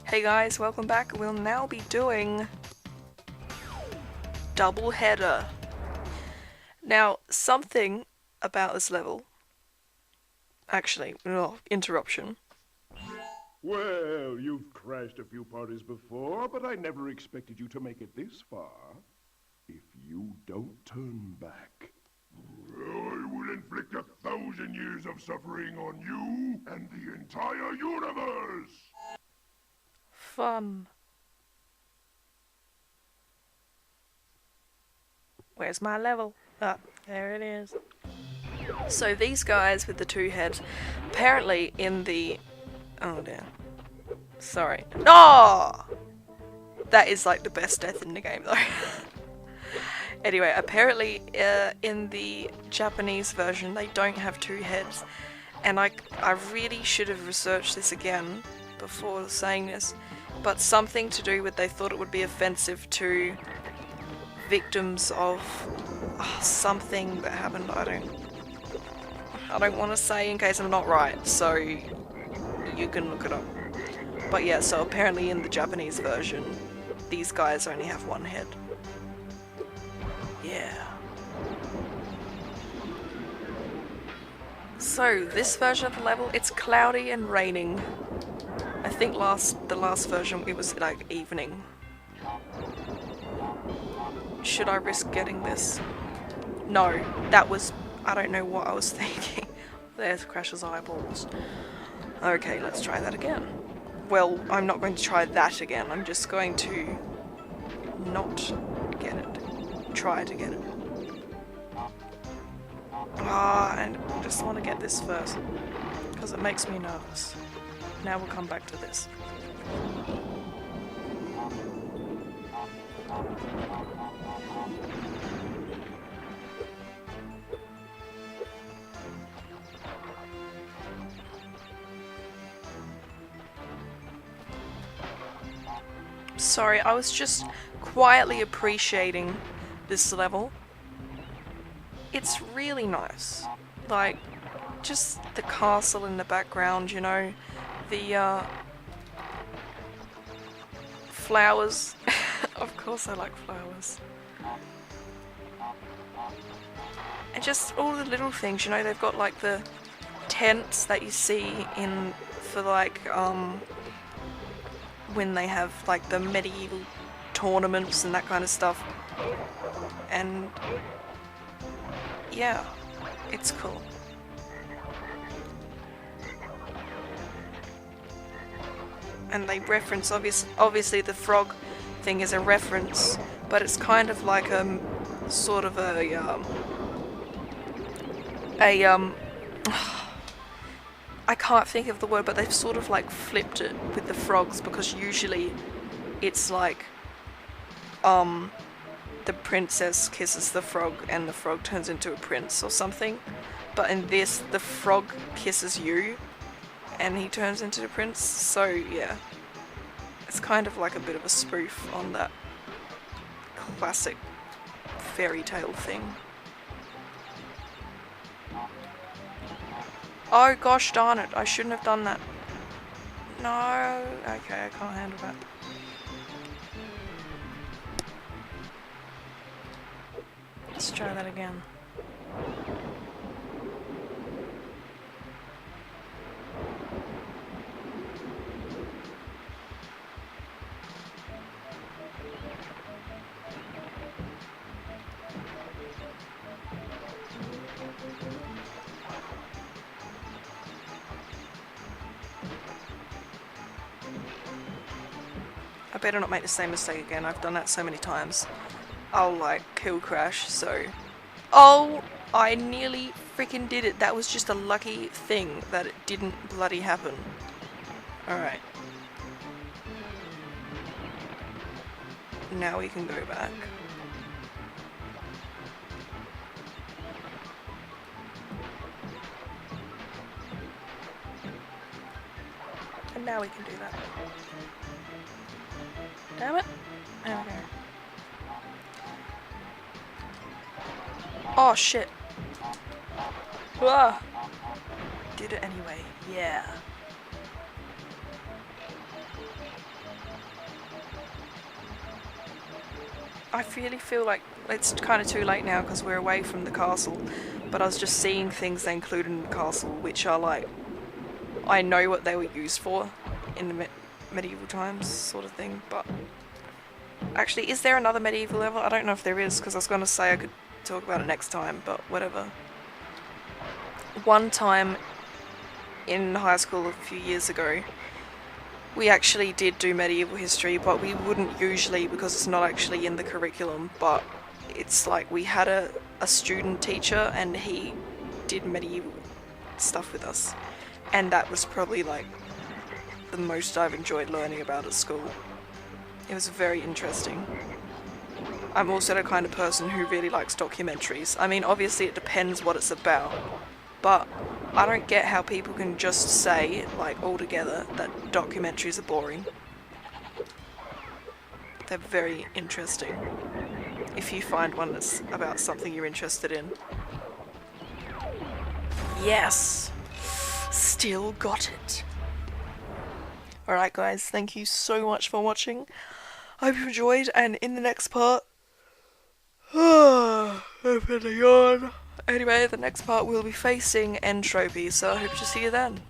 Hey guys, welcome back. We'll now be doing double header. Now, something about this level. Actually, interruption. Well, you've crashed a few parties before, but I never expected you to make it this far. If you don't turn back, I will inflict 1,000 years of suffering on you and the entire universe! Fun. Where's my level? Ah, there it is. So these guys with the two heads, apparently in the... Oh dear. Sorry. No! That is like the best death in the game though. Anyway, apparently in the Japanese version they don't have two heads. And I really should have researched this again before saying this. But something to do with they thought it would be offensive to victims of something that happened. I don't want to say in case I'm not right, so you can look it up. But yeah, so apparently in the Japanese version, these guys only have one head. Yeah. So this version of the level, it's cloudy and raining. I think the last version it was like evening. Should I risk getting this? No, that was... I don't know what I was thinking. There's Crash's eyeballs. Okay, let's try that again. Well, I'm not going to try that again. I'm just going to not get it. Try to get it. And I just want to get this first because it makes me nervous. Now we'll come back to this. Sorry, I was just quietly appreciating this level. It's really nice. Like, just the castle in the background, you know, the flowers. Of course I like flowers. And just all the little things, you know, they've got like the tents that you see in for like when they have like the medieval tournaments and that kind of stuff. And yeah, it's cool. And they reference, obviously the frog thing is a reference, but it's kind of like sort of I can't think of the word, but they've sort of like flipped it with the frogs, because usually it's like the princess kisses the frog and the frog turns into a prince or something. But in this, the frog kisses you and he turns into a prince. So yeah, it's kind of like a bit of a spoof on that classic fairy tale thing. Oh gosh darn it, I shouldn't have done that. No, okay, I can't handle that. Let's try that again. I better not make the same mistake again. I've done that so many times. I'll like kill Crash, so... Oh! I nearly freaking did it. That was just a lucky thing that it didn't bloody happen. Alright. Now we can go back. And now we can do that. Damn it. Okay. Oh shit. Ah. Did it anyway. Yeah. I really feel like it's kind of too late now because we're away from the castle, but I was just seeing things they included in the castle which are like, I know what they were used for in the medieval times sort of thing, but actually, is there another medieval level? I don't know if there is, because I was going to say I could talk about it next time, but whatever. One time in high school a few years ago, we actually did do medieval history, but we wouldn't usually because it's not actually in the curriculum, but it's like we had a student teacher and he did medieval stuff with us. And that was probably like the most I've enjoyed learning about at school. It was very interesting. I'm also the kind of person who really likes documentaries. I mean, obviously it depends what it's about, but I don't get how people can just say, like, altogether, that documentaries are boring. They're very interesting. If you find one that's about something you're interested in. Yes! Still got it. Alright guys, thank you so much for watching. I hope you enjoyed, and in the next part... Open a yawn. Anyway, the next part we'll be facing entropy, so I hope to see you then.